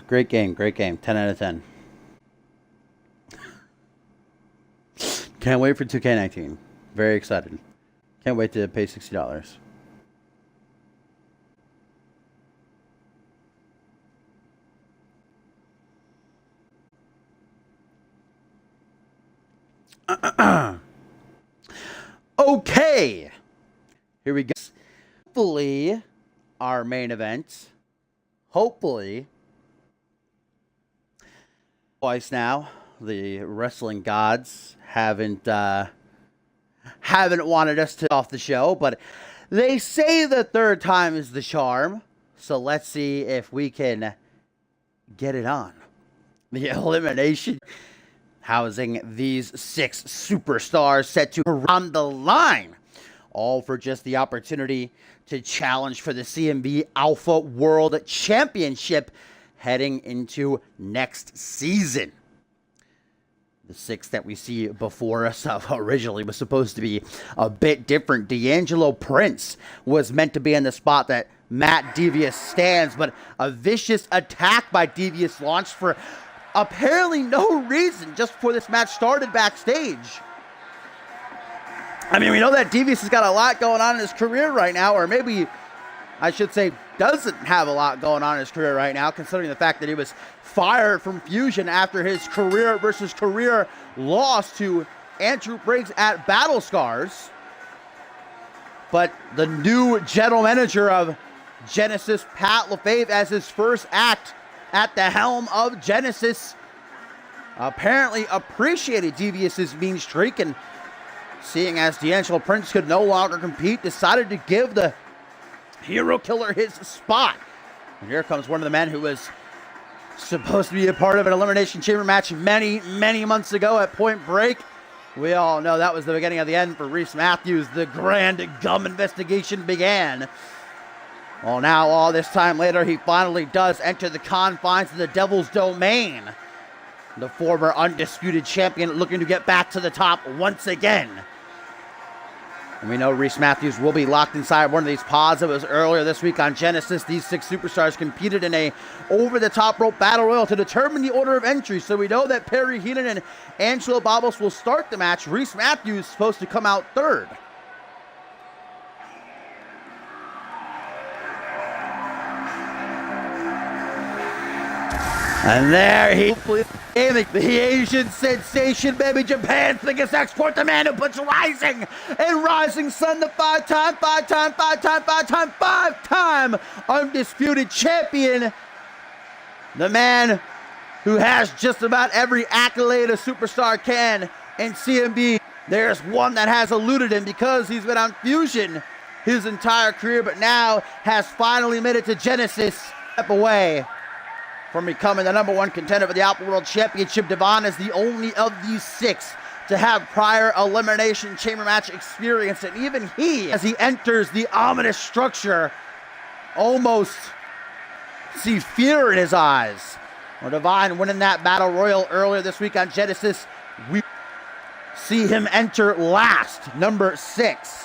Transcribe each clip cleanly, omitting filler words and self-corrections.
Great game. 10 out of 10. Can't wait for 2K19. Very excited. Can't wait to pay $60. Okay. Here we go. Hopefully, our main event. Hopefully. Twice now. The wrestling gods haven't wanted us to off the show, but they say the third time is the charm. So let's see if we can get it on. The elimination housing these 6 superstars set to run the line, all for just the opportunity to challenge for the CMV Alpha World Championship heading into next season. The 6 that we see before us originally was supposed to be a bit different. D'Angelo Prince was meant to be in the spot that Matt Devious stands, but a vicious attack by Devious launched for apparently no reason, just before this match started backstage. I mean, we know that Devious has got a lot going on in his career right now, or maybe I should say doesn't have a lot going on in his career right now, considering the fact that he was fired from Fusion after his career versus career loss to Andrew Briggs at Battle Scars. But the new general manager of Genesis, Pat LaFave, as his first act at the helm of Genesis, apparently appreciated Devious's mean streak, and seeing as D'Angelo Prince could no longer compete, decided to give the Hero Killer his spot. And here comes one of the men who was supposed to be a part of an Elimination Chamber match many months ago at Point Break. We all know that was the beginning of the end for Reese Matthews. The grand gum investigation began. Well, now, all this time later, he finally does enter the confines of the Devil's Domain. The former undisputed champion looking to get back to the top once again. And we know Reese Matthews will be locked inside one of these pods. It was earlier this week on Genesis. These 6 superstars competed in a over-the-top rope battle royal to determine the order of entry. So we know that Perry Heenan and Angelo Babos will start the match. Reese Matthews is supposed to come out third. And there he the Asian sensation, baby, Japan's biggest export, the man who puts Rising and Rising Sun, the five-time undisputed champion. The man who has just about every accolade a superstar can in CMB. There's one that has eluded him because he's been on Fusion his entire career, but now has finally made it to Genesis. Step away from becoming the #1 contender for the Alpha World Championship. Devon is the only of these 6 to have prior Elimination Chamber match experience, and even he, as he enters the ominous structure, almost see fear in his eyes. Well, Devon winning that Battle Royal earlier this week on Genesis, we see him enter last, number 6.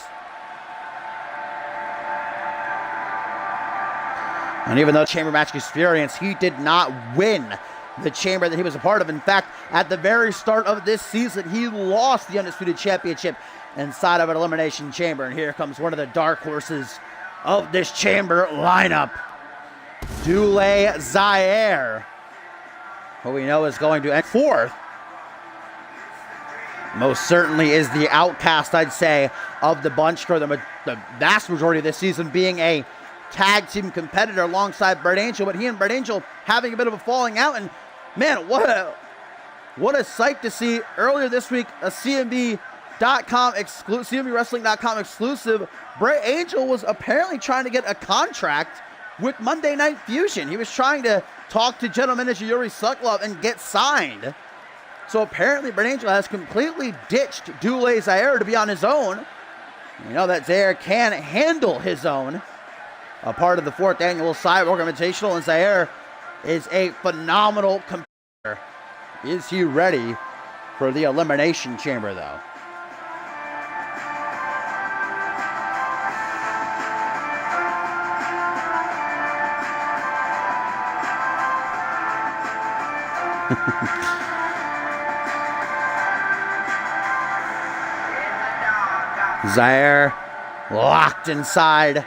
And even though chamber match experience, he did not win the chamber that he was a part of. In fact, at the very start of this season, he lost the Undisputed Championship inside of an Elimination Chamber. And here comes one of the dark horses of this chamber lineup, Dule Zaire, who we know is going to end 4th. Most certainly is the outcast, I'd say, of the bunch for the vast majority of this season, being a tag team competitor alongside Brett Angel, but he and Brett Angel having a bit of a falling out. And man, what a sight to see earlier this week. A CMV.com exclusive, CMVWrestling.com exclusive. Brett Angel was apparently trying to get a contract with Monday Night Fusion. He was trying to talk to general manager Yuri Suklov and get signed. So apparently Brett Angel has completely ditched Dule Zaire to be on his own. You know that Zaire can handle his own. A part of the 4th annual Cyborg Invitational, and Zaire is a phenomenal competitor. Is he ready for the Elimination Chamber, though? Zaire locked inside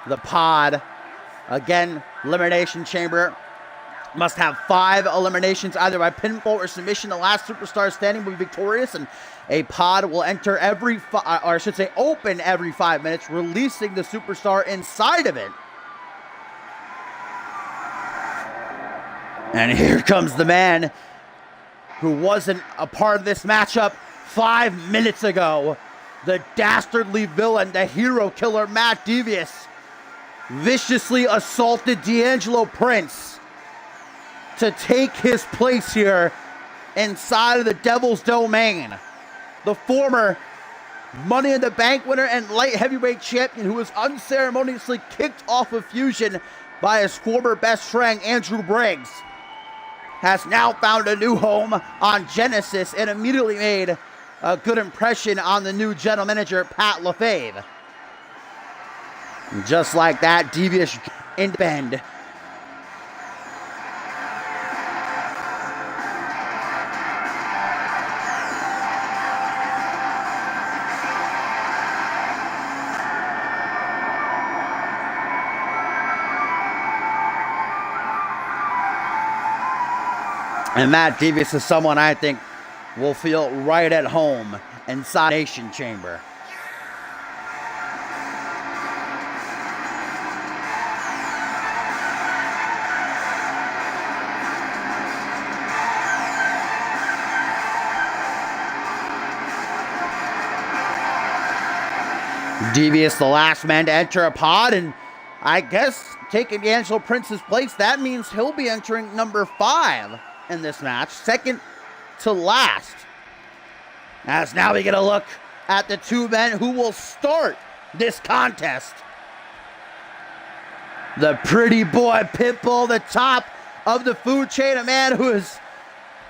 the pod. Again, Elimination Chamber must have 5 eliminations, either by pinfall or submission. The last superstar standing will be victorious, and a pod will enter open every 5 minutes, releasing the superstar inside of it. And here comes the man who wasn't a part of this matchup 5 minutes ago. The dastardly villain, the hero killer, Matt Devious, viciously assaulted D'Angelo Prince to take his place here inside of the Devil's Domain. The former Money in the Bank winner and light heavyweight champion, who was unceremoniously kicked off of Fusion by his former best friend, Andrew Briggs, has now found a new home on Genesis and immediately made a good impression on the new general manager, Pat LaFave. Just like that, Devious in bend. And Matt Devious is someone I think will feel right at home inside Nation Chamber. Devious, the last man to enter a pod, and I guess taking D'Angelo Prince's place, that means he'll be entering number 5 in this match, second to last. As now we get a look at the 2 men who will start this contest. The pretty boy Pitbull, the top of the food chain, a man who is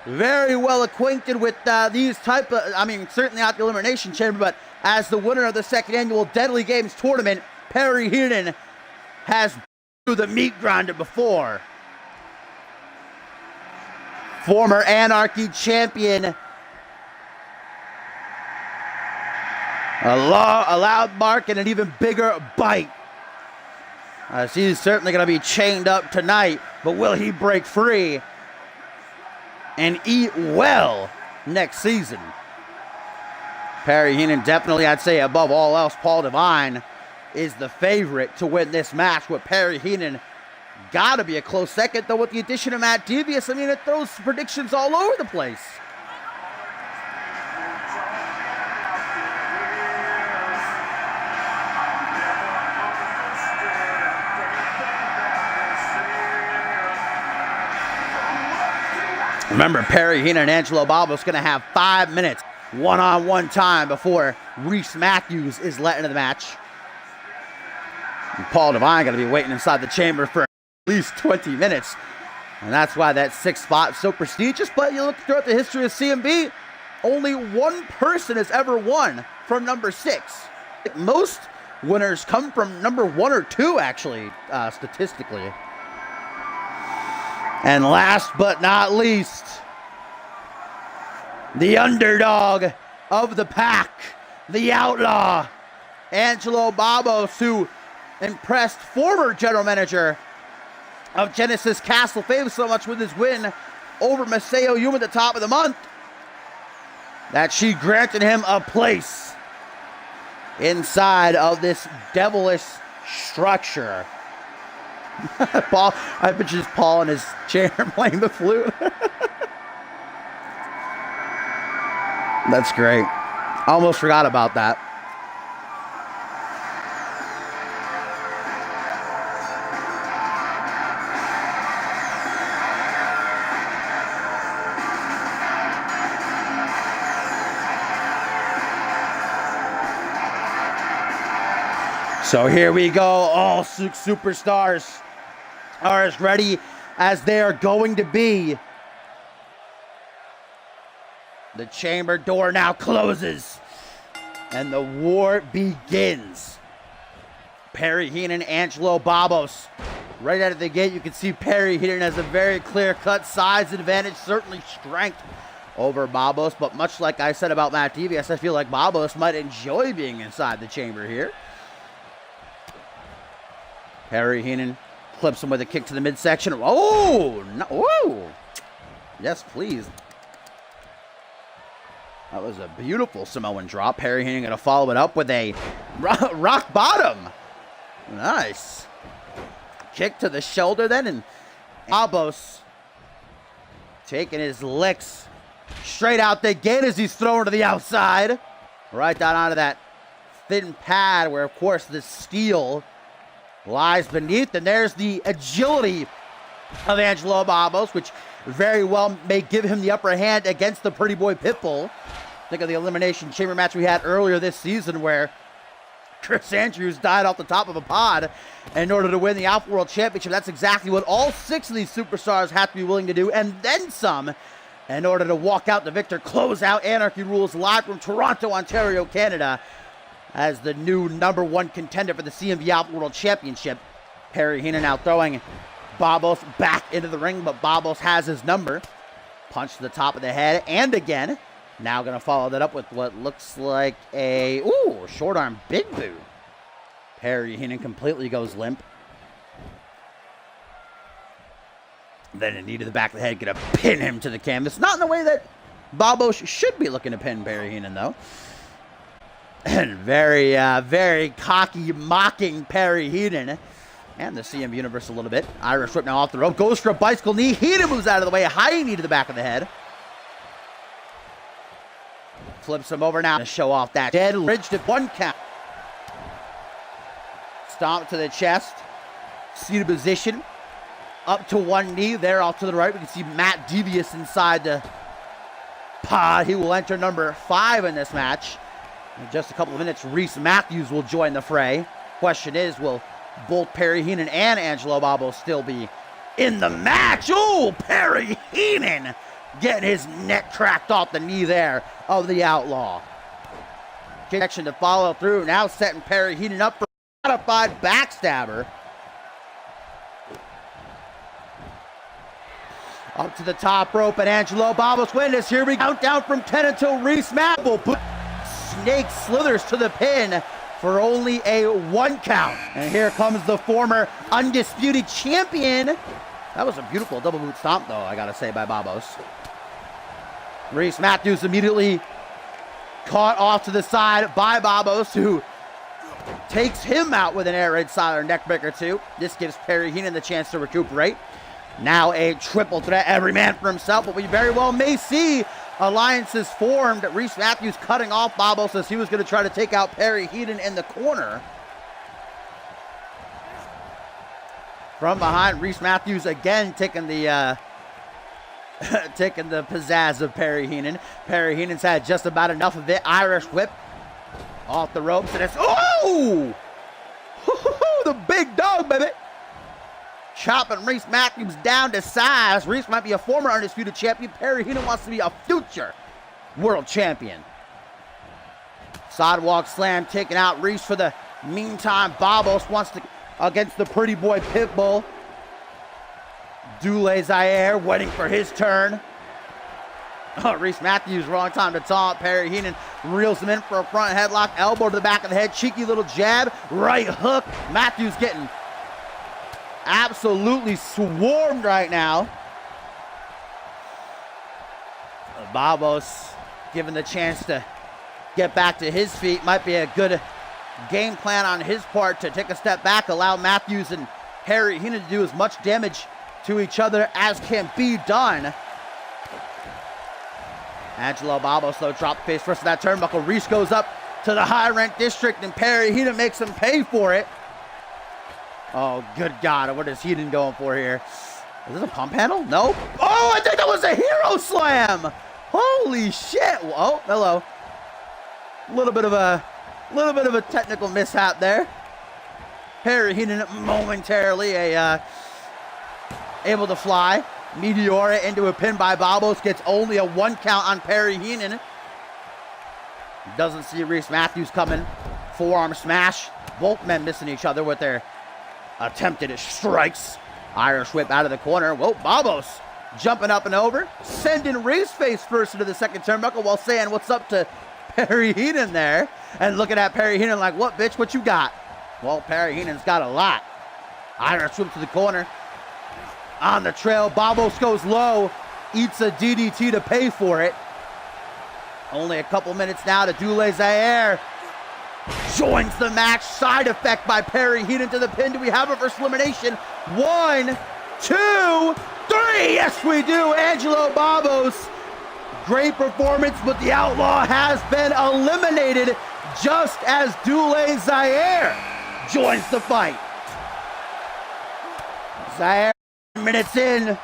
very well acquainted with these type of, certainly not the Elimination Chamber, but as the winner of the 2nd annual Deadly Games tournament, Perry Heenan has been through the meat grinder before. Former Anarchy champion, a loud bark and an even bigger bite. He's certainly going to be chained up tonight, but will he break free and eat well next season? Perry Heenan definitely, I'd say above all else, Paul Devine is the favorite to win this match, with Perry Heenan gotta be a close second, though with the addition of Matt Devious, it throws predictions all over the place. Remember, Perry Heenan and Angelo Babos going to have 5 minutes one-on-one time before Reese Matthews is let into the match. And Paul Devine going to be waiting inside the chamber for at least 20 minutes. And that's why that 6th spot is so prestigious. But you look throughout the history of CMV, only one person has ever won from number 6. Most winners come from number 1 or 2, actually, statistically. And last but not least, the underdog of the pack, the outlaw, Angelo Babos, who impressed former general manager of Genesis, Castle Fame, so much with his win over Masao Yuma at the top of the month that she granted him a place inside of this devilish structure. Paul, I picture just Paul in his chair playing the flute. That's great. I almost forgot about that. So here we go. All superstars are as ready as they are going to be. The chamber door now closes and the war begins. Perry Heenan, Angelo Babos Right out of the gate, you can see Perry Heenan has a very clear-cut size advantage, certainly strength over Babos, but much like I said about Matt Devious, I feel like Babos might enjoy being inside the chamber here. Perry Heenan clips him with a kick to the midsection. Oh, no, whoa. Yes, please. That was a beautiful Samoan drop. Perry Heenan going to follow it up with a rock bottom. Nice. Kick to the shoulder then, and Babos taking his licks straight out the gate as he's thrown to the outside. Right down onto that thin pad where, of course, the steel lies beneath. And there's the agility of Angelo Babos, which very well may give him the upper hand against the Pretty Boy Pitbull. Think of the Elimination Chamber match we had earlier this season where Chris Andrews died off the top of a pod in order to win the Alpha World Championship. That's exactly what all 6 of these superstars have to be willing to do, and then some, in order to walk out the victor. Close out Anarchy Rules live from Toronto, Ontario, Canada, as the new #1 contender for the CMV Alpha World Championship. Perry Heenan now throwing Babos back into the ring, but Babos has his number. Punch to the top of the head, and again. Now going to follow that up with what looks like a, short arm big boot. Perry Heenan completely goes limp. Then a knee to the back of the head, going to pin him to the canvas. Not in the way that Babos should be looking to pin Perry Heenan, though. And very cocky, mocking Perry Heenan. And the CM Universe a little bit. Irish whip now off the rope. Goes for a bicycle knee. Heenan moves out of the way. A high knee to the back of the head. Flips him over now to show off that dead bridge at 1 count. Stomp to the chest. Seated position. Up to 1 knee. There off to the right. We can see Matt Devious inside the pod. He will enter number 5 in this match. In just a couple of minutes, Reese Matthews will join the fray. Question is, will both Perry Heenan and Angelo Babos still be in the match? Oh, Perry Heenan getting his neck cracked off the knee there of the Outlaw. Connection to follow through. Now setting Perry Heenan up for a modified backstabber. Up to the top rope, and Angelo Babos wins. Here we count down from 10 until Reese Matt will put Snake slithers to the pin for only a 1 count. And here comes the former undisputed champion. That was a beautiful double boot stomp, though, I gotta say, by Babos. Reese Matthews immediately caught off to the side by Babos, who takes him out with an air raid style neckbreaker too. This gives Perry Heenan the chance to recuperate. Now a triple threat, every man for himself, but we very well may see alliances formed. Reese Matthews cutting off Babos as he was going to try to take out Perry Heenan in the corner. From behind, Reese Matthews again taking the taking the pizzazz of Perry Heenan. Perry Heenan's had just about enough of it. Irish whip off the ropes, and it's, oh! The big dog, baby! Chopping Reese Matthews down to size. Reese might be a former undisputed champion. Perry Heenan wants to be a future world champion. Sidewalk slam taking out Reese for the meantime. Babos wants to, against the Pretty Boy Pitbull. Dule Zaire waiting for his turn. Oh, Reese Matthews, wrong time to taunt. Perry Heenan reels him in for a front headlock. Elbow to the back of the head. Cheeky little jab. Right hook. Matthews getting absolutely swarmed right now. Babos given the chance to get back to his feet. Might be a good game plan on his part to take a step back, allow Matthews and Perry Heenan to do as much damage to each other as can be done. Angelo Babos, though, dropped face first of that turnbuckle. Reese goes up to the high rank district, and Perry Heenan makes him pay for it. Oh, good God. What is Heenan going for here? Is this a pump handle? No. Oh, I think that was a hero slam. Holy shit. Oh, hello. A little bit of a technical mishap there. Perry Heenan momentarily able to fly. Meteor into a pin by Babos. Gets only a 1 count on Perry Heenan. Doesn't see Reese Matthews coming. Forearm smash. Both men missing each other with their attempted strikes. Irish whip out of the corner. Whoa, Babos jumping up and over, sending Reese face first into the second turnbuckle while saying what's up to Perry Heenan there. And looking at Perry Heenan like, what, bitch, what you got? Well, Perry Heenan's got a lot. Irish whip to the corner. On the trail, Babos goes low, eats a DDT to pay for it. Only a couple minutes now to Dule Zaire. Joins the match. Side effect by Perry Heenan to the pin. Do we have a first elimination? 1, 2, 3. Yes, we do. Angelo Babos. Great performance, but the Outlaw has been eliminated just as Dule Zaire joins the fight. Zaire, minutes in,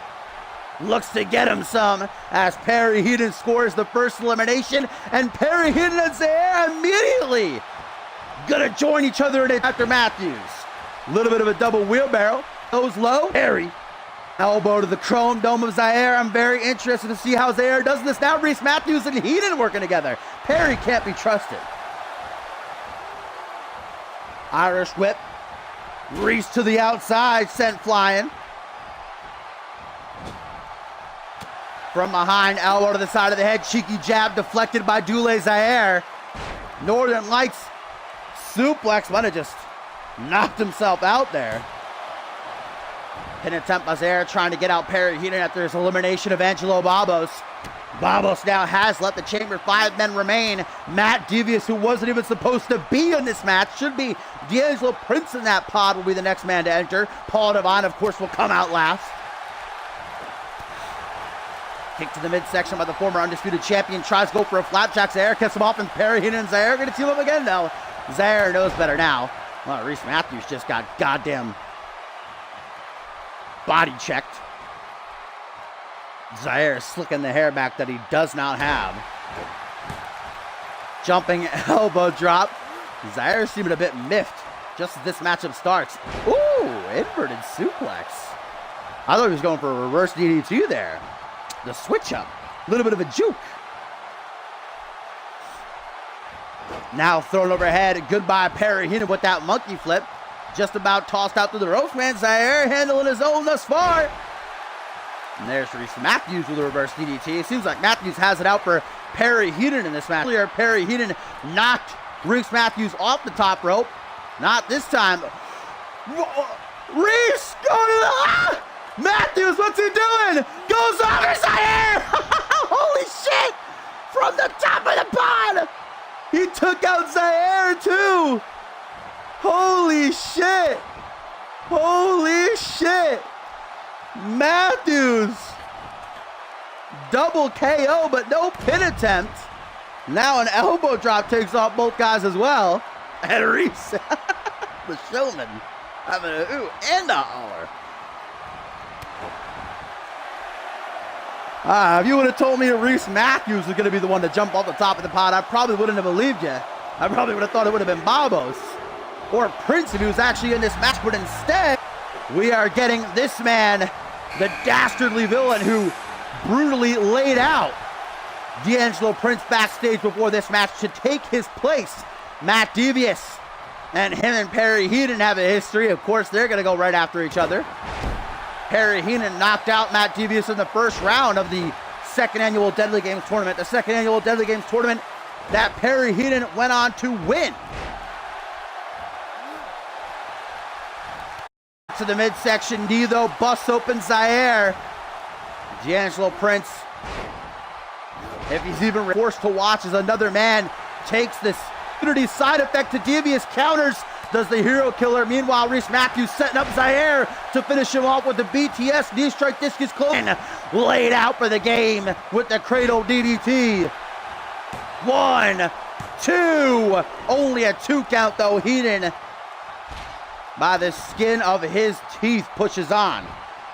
looks to get him some as Perry Heenan scores the first elimination, and Perry Heenan and Zaire immediately gonna join each other in it after Matthews. A little bit of a double wheelbarrow. Goes low. Perry. Elbow to the chrome dome of Zaire. I'm very interested to see how Zaire does this now. Reese Matthews and Heenan working together. Perry can't be trusted. Irish whip. Reese to the outside, sent flying. From behind, elbow to the side of the head. Cheeky jab deflected by Dule Zaire. Northern Lights suplex might have just knocked himself out there. Pin attempt by Zaire trying to get out Perry Heenan after his elimination of Angelo Babos. Babos now has let the chamber 5 men remain. Matt Devious, who wasn't even supposed to be in this match, should be D'Angelo Prince in that pod, will be the next man to enter. Paul Devine, of course, will come out last. Kick to the midsection by the former undisputed champion. Tries to go for a flapjack. Zaire cuts him off, and Perry Heenan and Zaire are going to team up again now. Zaire knows better now. Well, Reese Matthews just got goddamn body checked. Zaire slicking the hair back that he does not have. Jumping elbow drop. Zaire seeming a bit miffed just as this matchup starts. Ooh, inverted suplex. I thought he was going for a reverse DDT there. The switch up. A little bit of a juke. Now thrown overhead. Goodbye, Perry Heenan with that monkey flip. Just about tossed out to the ropes, man. Zaire handling his own thus far. And there's Reese Matthews with a reverse DDT. It seems like Matthews has it out for Perry Heenan in this match. Earlier, Perry Heenan knocked Reese Matthews off the top rope. Not this time. Reese, go to the... Matthews, what's he doing? Goes over Zaire! Holy shit! From the top of the pod! He took out Zaire too! Holy shit! Holy shit! Matthews! Double KO, but no pin attempt. Now an elbow drop takes off both guys as well. And Reese, the showman, having a ooh and a holler. If you would have told me Reese Matthews was going to be the one to jump off the top of the pod, I probably wouldn't have believed you. I probably would have thought it would have been Babos or Prince if he was actually in this match, but instead, we are getting this man, the dastardly villain who brutally laid out D'Angelo Prince backstage before this match to take his place. Matt Devious and him and Perry Heenan have a history. Of course, they're going to go right after each other. Perry Heenan knocked out Matt Devious in the first round of the second annual Deadly Games tournament. The second annual Deadly Games tournament that Perry Heenan went on to win. To the midsection knee though, busts open Zaire. D'Angelo Prince, if he's even forced to watch as another man takes this opportunity, side effect to Devious, counters, does the hero killer. Meanwhile, Reese Matthews setting up Zaire to finish him off with the BTS knee strike discus close. And laid out for the game with the cradle DDT. 1, 2, only a 2 count though. Heenan, by the skin of his teeth, pushes on.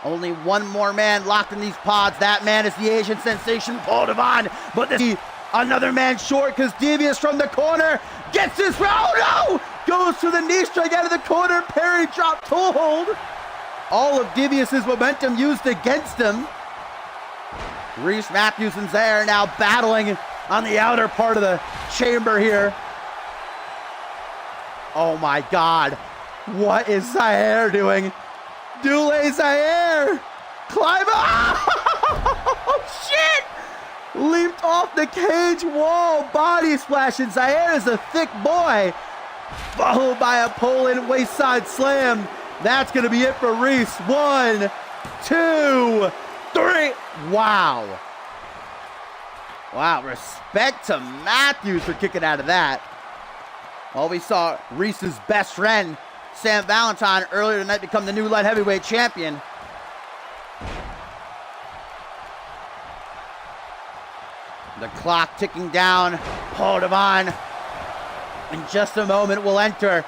Only one more man locked in these pods. That man is the Asian sensation, Paul Devine. But this another man short because Devious from the corner gets his round. Oh no! Goes to the knee strike out of the corner. Perry dropped toe hold. All of Devious's momentum used against him. Reese Matthews and Zaire now battling on the outer part of the chamber here. Oh my God. What is Zaire doing? Dule Zaire! Climb up! Oh, shit! Leaped off the cage wall, body splash, and Zaire is a thick boy. Followed by a Poland waist-side slam. That's gonna be it for Reese. 1, 2, 3. Wow. Wow, respect to Matthews for kicking out of that. Well, we saw Reese's best friend, Sam Valentine, earlier tonight become the new light heavyweight champion. The clock ticking down. Paul Devine, in just a moment, will enter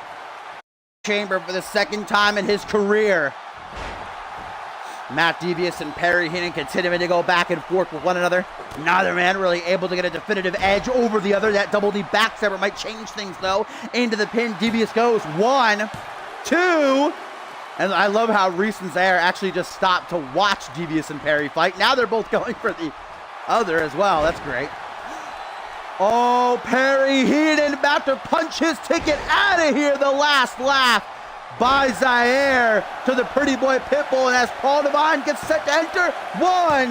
chamber for the second time in his career. Matt Devious and Perry Heenan continuing to go back and forth with one another. Neither man really able to get a definitive edge over the other. That double D backstabber might change things, though. Into the pin, Devious goes. 1, 2. And I love how Reese and Zaire actually just stopped to watch Devious and Perry fight. Now they're both going for the other as well. That's great. Oh, Perry Heenan about to punch his ticket out of here. The last laugh by Zaire to the pretty boy Pitbull. And as Paul Devine gets set to enter, 1,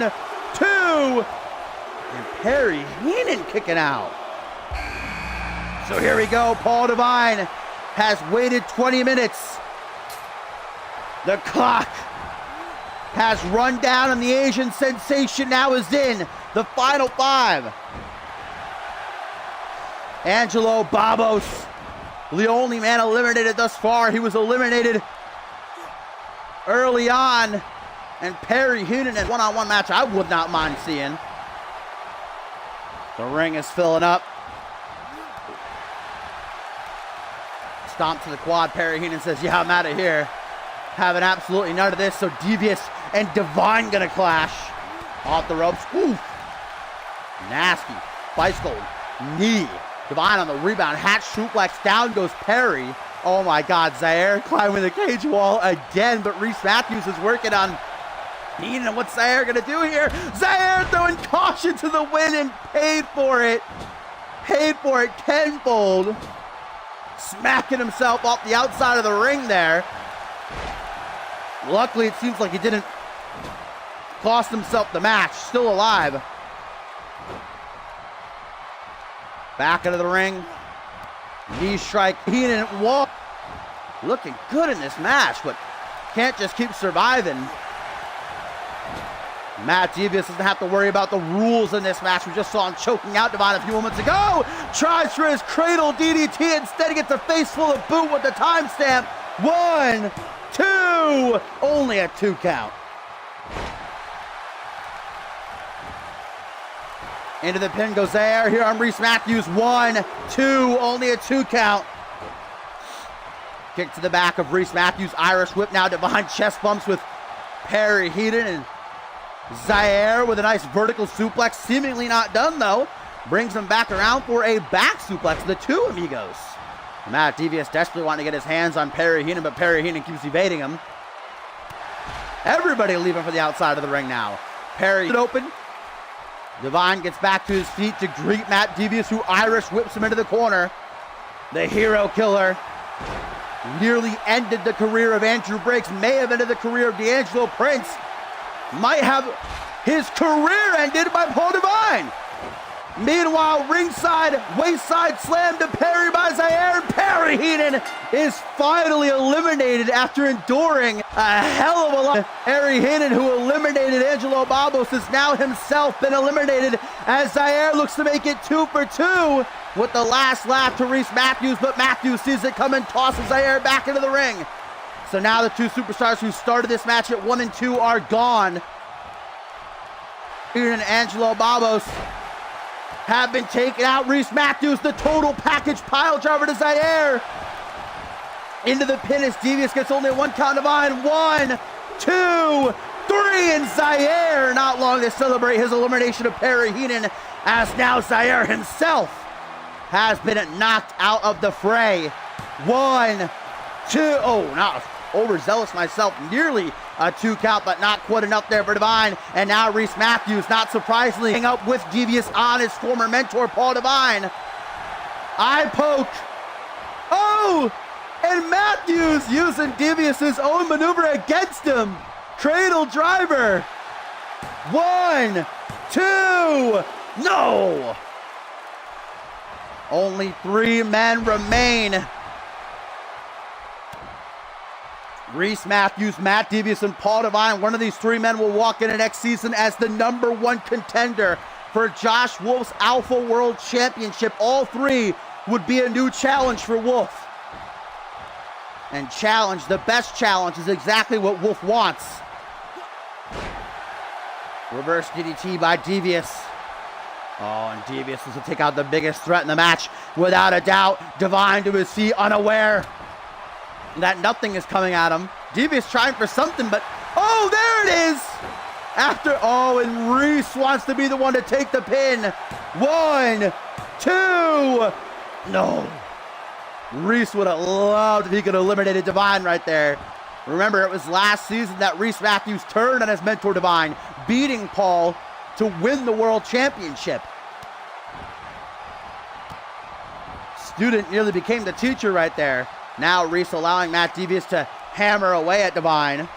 2. And Perry Heenan kicking out. So here we go. Paul Devine has waited 20 minutes. The clock has run down and the Asian sensation now is in the final 5. Angelo Babos, the only man eliminated thus far. He was eliminated early on. And Perry Heenan in a one-on-one match I would not mind seeing. The ring is filling up. Stomp to the quad. Perry Heenan says, yeah, I'm out of here. Having absolutely none of this. So Devious and Devine gonna clash. Off the ropes. Oof. Nasty. Bicycle knee. Devine on the rebound. Hat suplex. Down goes Perry. Oh my God. Zaire climbing the cage wall again. But Reese Matthews is working on Heenan. What's Zaire gonna do here? Zaire throwing caution to the wind and paid for it. Paid for it tenfold. Smacking himself off the outside of the ring there. Luckily, it seems like he didn't cost himself the match. Still alive. Back into the ring. Knee strike. Heenan wall. Looking good in this match, but can't just keep surviving. Matt Devious doesn't have to worry about the rules in this match. We just saw him choking out Devine a few moments ago. Tries for his cradle DDT. Instead, he gets a face full of boot with the timestamp. 1, 2. Only a 2 count. Into the pin goes Zaire. Here on Reese Matthews. 1, 2. Only a 2 count. Kick to the back of Reese Matthews. Irish whip now. Devine chest bumps with Perry Heenan. And Zaire with a nice vertical suplex. Seemingly not done, though. Brings him back around for a back suplex. The two amigos. Matt Devious desperately wanting to get his hands on Perry Heenan, but Perry Heenan keeps evading him. Everybody leaving for the outside of the ring now. Perry open. Devine gets back to his feet to greet Matt Devious, who Irish whips him into the corner. The hero killer nearly ended the career of Andrew Briggs, may have ended the career of D'Angelo Prince, might have his career ended by Paul Devine. Meanwhile, ringside, waist-side slam to Perry by Zaire. Perry Heenan is finally eliminated after enduring a hell of a lot. Perry Heenan, who eliminated Angelo Babos, has now himself been eliminated as Zaire looks to make it 2 for 2 with the last laugh to Reese Matthews, but Matthews sees it coming, tosses Zaire back into the ring. So now the two superstars who started this match at 1 and 2 are gone. Heenan and Angelo Babos have been taken out. Reese Matthews, the total package pile driver to Zaire. Into the pin as Devious gets only 1 count. Devine. 1, 2, 3, and Zaire not long to celebrate his elimination of Perry Heenan, as now Zaire himself has been knocked out of the fray. 1, 2, oh, not overzealous myself, nearly a 2 count, but not quite enough there for Devine. And now Reese Matthews, not surprisingly, hang up with Devious on his former mentor, Paul Devine. Eye poke. Oh! And Matthews using Devious's own maneuver against him. Cradle driver. 1, 2, no! Only 3 men remain. Reese Matthews, Matt Devious, and Paul Devine. One of these 3 men will walk into next season as the #1 contender for Josh Wolf's Alpha World Championship. All 3 would be a new challenge for Wolf. And challenge, the best challenge, is exactly what Wolf wants. Reverse DDT by Devious. Oh, and Devious is to take out the biggest threat in the match, without a doubt. Devine to his feet, unaware that nothing is coming at him. Devious trying for something, but oh, there it is! And Reese wants to be the one to take the pin. 1, 2, no. Reese would have loved if he could have eliminated Devine right there. Remember, it was last season that Reese Matthews turned on his mentor Devine, beating Paul to win the World Championship. Student nearly became the teacher right there. Now Reese allowing Matt Devious to hammer away at Devine.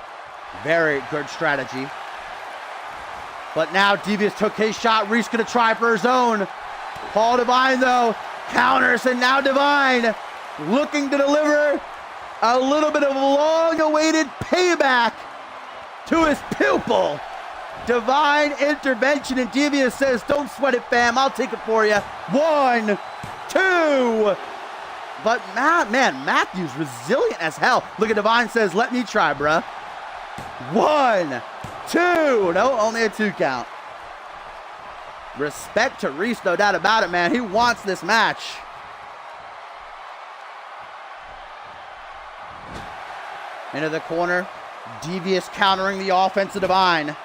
Very good strategy. But now Devious took his shot. Reese gonna try for his own. Paul Devine though counters, and now Devine looking to deliver a little bit of long-awaited payback to his pupil. Divine intervention, and Devious says, don't sweat it, fam. I'll take it for you. 1, 2. But Matthews resilient as hell. Look at Devine says, let me try, bruh. 1, 2. No, only a 2 count. Respect to Reese, no doubt about it, man. He wants this match. Into the corner. Devious countering the offense of Devine.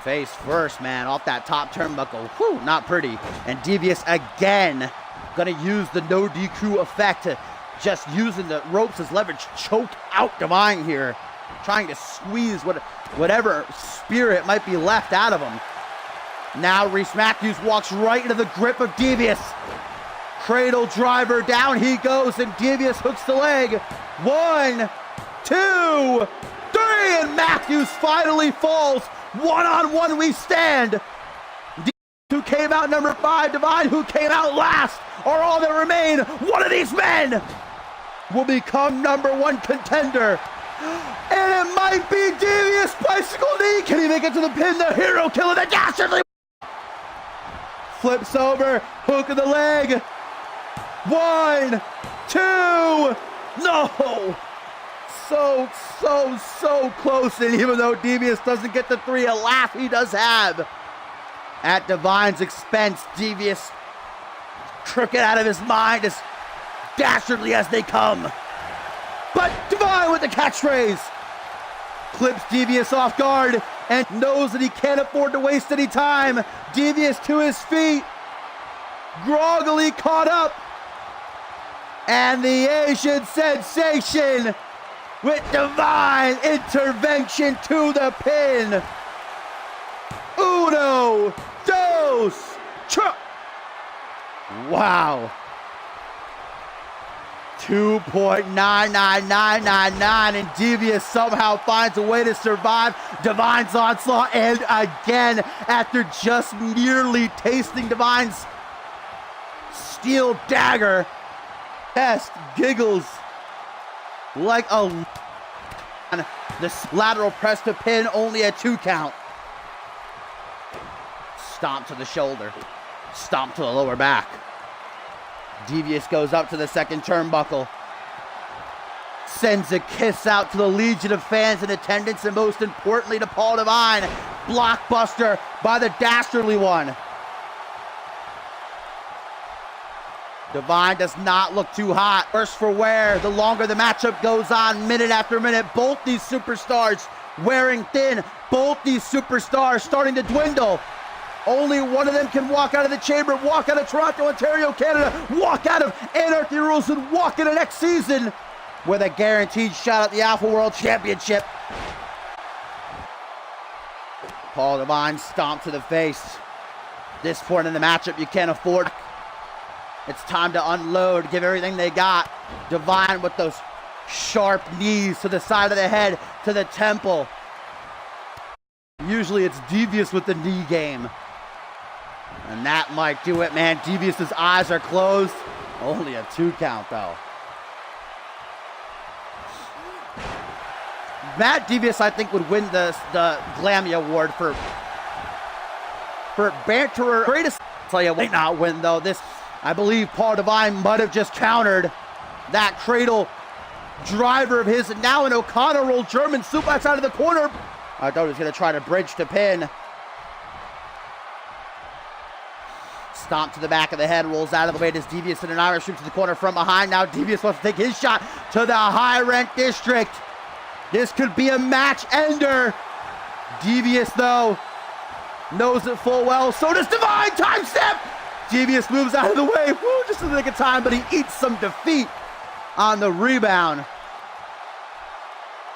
Face first, man, off that top turnbuckle. Whew, not pretty. And Devious again gonna use the no DQ effect to just using the ropes as leverage, choke out Devine here. Trying to squeeze whatever spirit might be left out of him. Now Reese Matthews walks right into the grip of Devious. Cradle driver, down he goes, and Devious hooks the leg. 1, 2, 3, and Matthews finally falls. 1-on-1 we stand. Devious, who came out number 5, Devine, who came out last, are all that remain. One of these men will become #1 contender. And it might be Devious. Bicycle knee. Can he make it to the pin? The hero killer, the dastardly. Flips over, hook of the leg. 1, 2, no. So close, and even though Devious doesn't get the 3, a laugh he does have. At Divine's expense, Devious crooked out of his mind, as dastardly as they come. But Devine with the catchphrase. Clips Devious off guard and knows that he can't afford to waste any time. Devious to his feet. Groggily caught up. And the Asian sensation with Divine intervention to the pin. 1, 2, 3. Wow. 2.99999, and Devious somehow finds a way to survive Divine's onslaught, and again, after just nearly tasting Divine's steel dagger, Test giggles like a this lateral press to pin, only a 2 count. Stomp to the shoulder, stomp to the lower back. Devious goes up to the second turnbuckle, sends a kiss out to the legion of fans in attendance, and most importantly to Paul Devine. Blockbuster by the dastardly one. Devine does not look too hot. Worse for wear, the longer the matchup goes on, minute after minute. Both these superstars wearing thin. Both these superstars starting to dwindle. Only one of them can walk out of the chamber, walk out of Toronto, Ontario, Canada, walk out of Anarchy Rules, and walk into next season with a guaranteed shot at the Alpha World Championship. Paul Devine stomped to the face. This point in the matchup, you can't afford. It's time to unload, give everything they got. Divine with those sharp knees to the side of the head, to the temple. Usually it's Devious with the knee game. And that might do it, man. Devious's eyes are closed. Only a 2 count, though. Matt Devious, I think, would win the Glammy Award for banterer. Greatest. I'll tell you, might not win, though. This, I believe Paul Devine might have just countered that cradle driver of his. And now an O'Connor roll German suplex out of the corner. I thought he was going to try to bridge to pin. Stomp to the back of the head, rolls out of the way. Does Devious and an Irish shoot to the corner from behind. Now Devious wants to take his shot to the high rent district. This could be a match ender. Devious, though, knows it full well. So does Divine. Time step. Devious moves out of the way. Woo, just in the nick of time, but he eats some defeat on the rebound.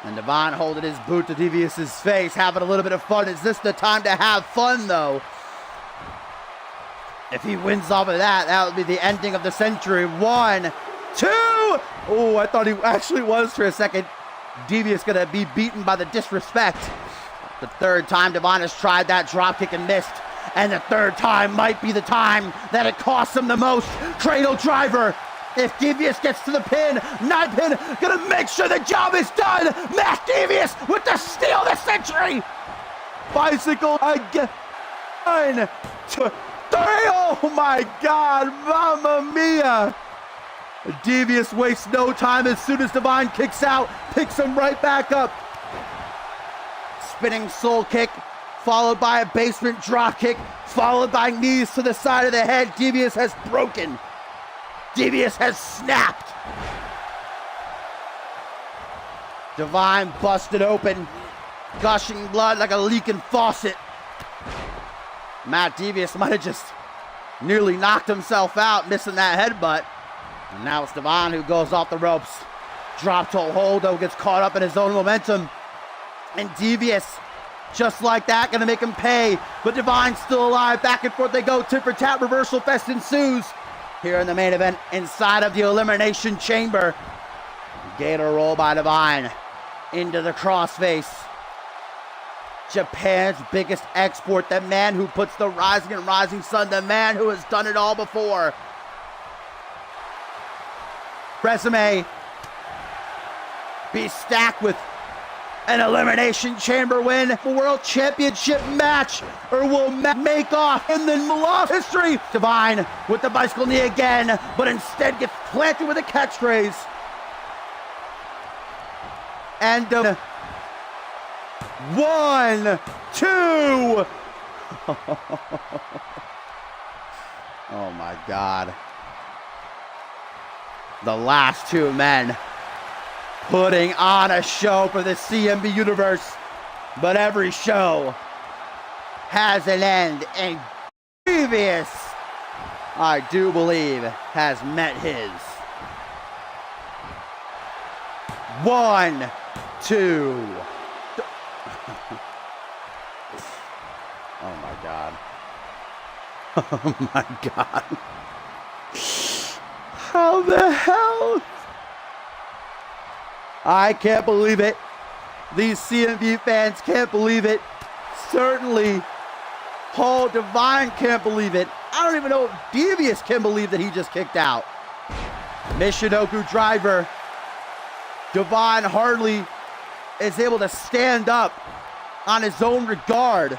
And Divine holding his boot to Devious's face, having a little bit of fun. Is this the time to have fun, though? If he wins off of that, that would be the ending of the century. 1, 2. Oh, I thought he actually was for a second. Devious gonna be beaten by the disrespect. The 3rd time Divine has tried that dropkick and missed. And the 3rd time might be the time that it costs him the most. Cradle driver. If Devious gets to the pin, not pin, gonna make sure the job is done. Matt Devious with the steal of the century. Bicycle again. 1, 2, 3. Oh my God, Mamma Mia. Devious wastes no time as soon as Divine kicks out, picks him right back up. Spinning soul kick, followed by a basement drop kick, followed by knees to the side of the head. Devious has broken. Devious has snapped. Divine busted open, gushing blood like a leaking faucet. Matt Devious might have just nearly knocked himself out, missing that headbutt. And now it's Divine who goes off the ropes. Drop toe hold, though, gets caught up in his own momentum. And Devious, just like that, gonna make him pay. But Divine's still alive. Back and forth they go. Tit for tat, reversal fest ensues. Here in the main event, inside of the Elimination Chamber. Gator roll by Divine into the crossface. Japan's biggest export, the man who puts the rising and rising sun, the man who has done it all before. Resume be stacked with an Elimination Chamber win, a World Championship match, or will make off in the lost history. Divine with the bicycle knee again, but instead gets planted with a catchphrase. And 1, 2. Oh my God. The last 2 men putting on a show for the CMV universe. But every show has an end, and Devious, I do believe, has met his. 1, 2. Oh my God. Oh my God. How the hell? I can't believe it. These CMV fans can't believe it. Certainly, Paul Devine can't believe it. I don't even know if Devious can believe that he just kicked out. Michinoku driver. Devine hardly is able to stand up on his own regard.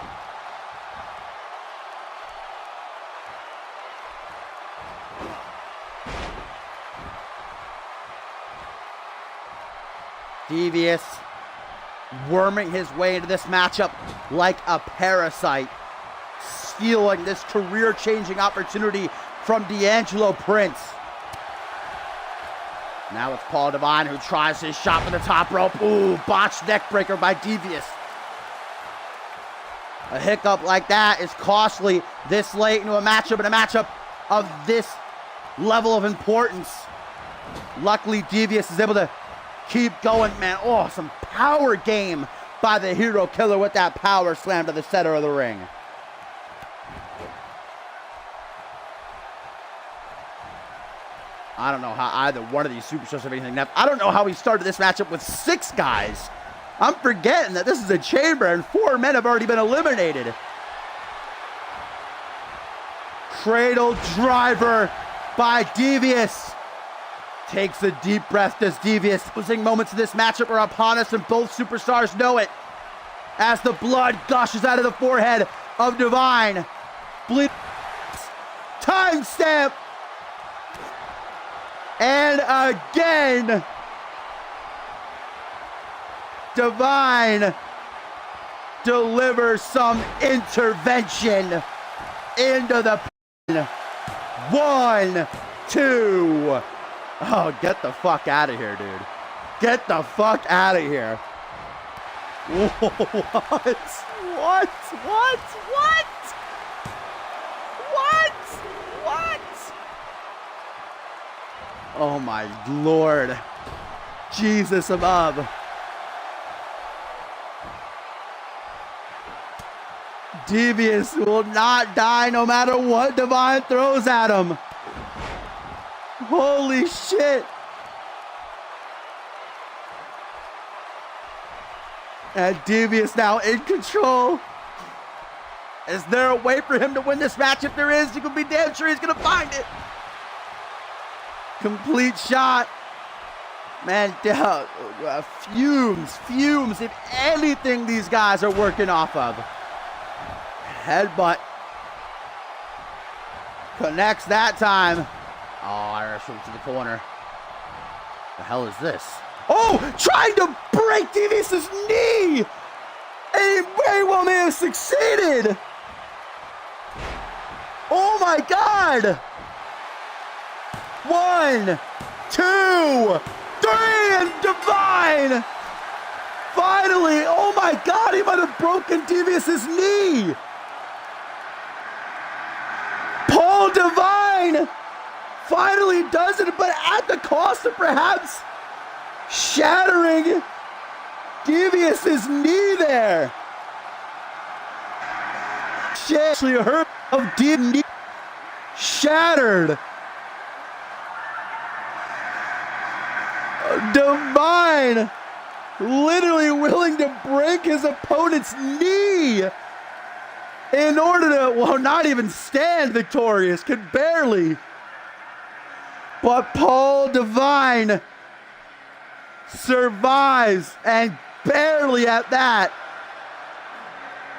Devious worming his way into this matchup like a parasite, stealing this career-changing opportunity from D'Angelo Prince. Now it's Paul Devine who tries his shot from the top rope. Ooh, botched neck breaker by Devious. A hiccup like that is costly this late into a matchup, and a matchup of this level of importance. Luckily, Devious is able to keep going, man. Oh, some power game by the Hero Killer with that power slam to the center of the ring. I don't know how either one of these superstars have anything left. I don't know how he started this matchup with 6 guys. I'm forgetting that this is a chamber and 4 men have already been eliminated. Cradle driver by Devious. Takes a deep breath, does Devious. Closing moments of this matchup are upon us, and both superstars know it. As the blood gushes out of the forehead of Divine. Bleed. Timestamp. And again, Divine delivers some intervention into the pin. 1, 2. Oh, get the fuck out of here, dude. Get the fuck out of here. What? What? What? What? What? Oh my Lord. Jesus above. Devious will not die no matter what Divine throws at him. Holy shit. And Devious now in control. Is there a way for him to win this match? If there is, you can be damn sure he's going to find it. Complete shot. Man, fumes, if anything these guys are working off of. Headbutt. Connects that time. Oh, Irish whip to the corner. The hell is this? Oh, trying to break Devious's knee! And he very well may have succeeded! Oh my God! 1, 2, 3, and Divine! Finally! Oh my God, he might have broken Devious's knee! Paul Divine finally does it, but at the cost of perhaps shattering Devious's knee there. Actually hurt of knee shattered. Divine literally willing to break his opponent's knee in order to, well, not even stand victorious, could barely. But Paul Divine survives, and barely at that.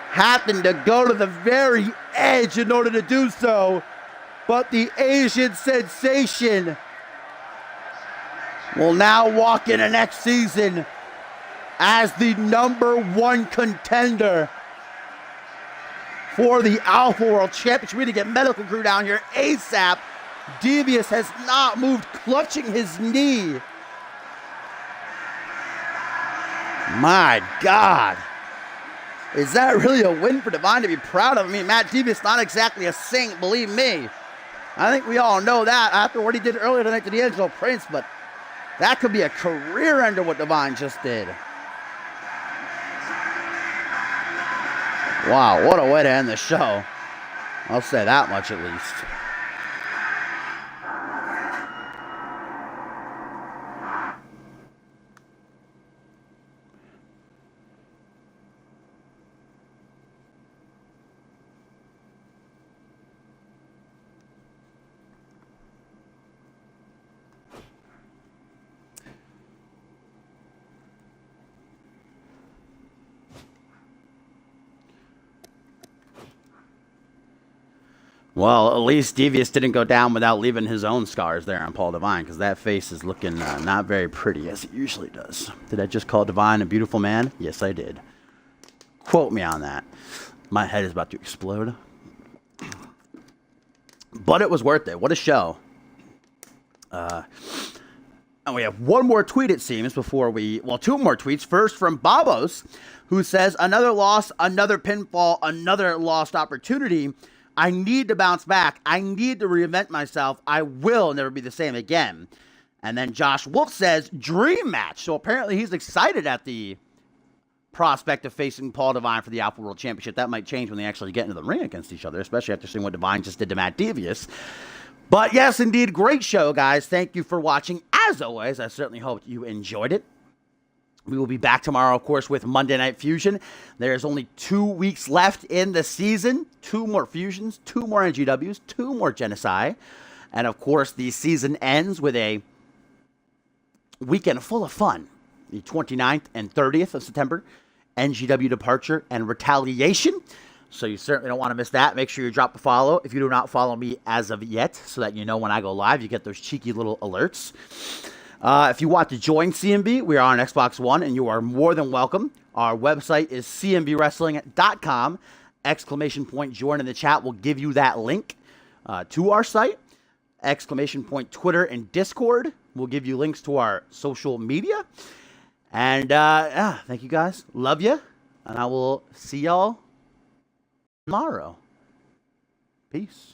Happened to go to the very edge in order to do so. But the Asian sensation will now walk into next season as the #1 contender for the Alpha World Championship. We need to get medical crew down here ASAP. Devious has not moved, clutching his knee. My God. Is that really a win for Divine to be proud of? I mean, Matt Devious not exactly a saint, believe me. I think we all know that after what he did earlier tonight to D'Angelo Prince, but that could be a career ender what Divine just did. Wow, what a way to end the show. I'll say that much at least. Well, at least Devious didn't go down without leaving his own scars there on Paul Divine, because that face is looking not very pretty, as it usually does. Did I just call Divine a beautiful man? Yes, I did. Quote me on that. My head is about to explode. But it was worth it. What a show. And we have one more tweet, it seems, before we... Well, 2 more tweets. First from Babos, who says, another loss, another pinfall, another lost opportunity. I need to bounce back. I need to reinvent myself. I will never be the same again. And then Josh Wolf says, dream match. So apparently he's excited at the prospect of facing Paul Divine for the Alpha World Championship. That might change when they actually get into the ring against each other, especially after seeing what Divine just did to Matt Devious. But yes, indeed, great show, guys. Thank you for watching. As always, I certainly hope you enjoyed it. We will be back tomorrow, of course, with Monday Night Fusion. There's only 2 weeks left in the season. 2 more Fusions, 2 more NGWs, 2 more Genocide. And, of course, the season ends with a weekend full of fun. The 29th and 30th of September, NGW Departure and Retaliation. So you certainly don't want to miss that. Make sure you drop a follow if you do not follow me as of yet, so that you know when I go live, you get those cheeky little alerts. If you want to join CMV, we are on Xbox One, and you are more than welcome. Our website is cmvwrestling.com. Exclamation point join in the chat will give you that link to our site. Exclamation point Twitter and Discord will give you links to our social media. And thank you guys. Love you. And I will see y'all tomorrow. Peace.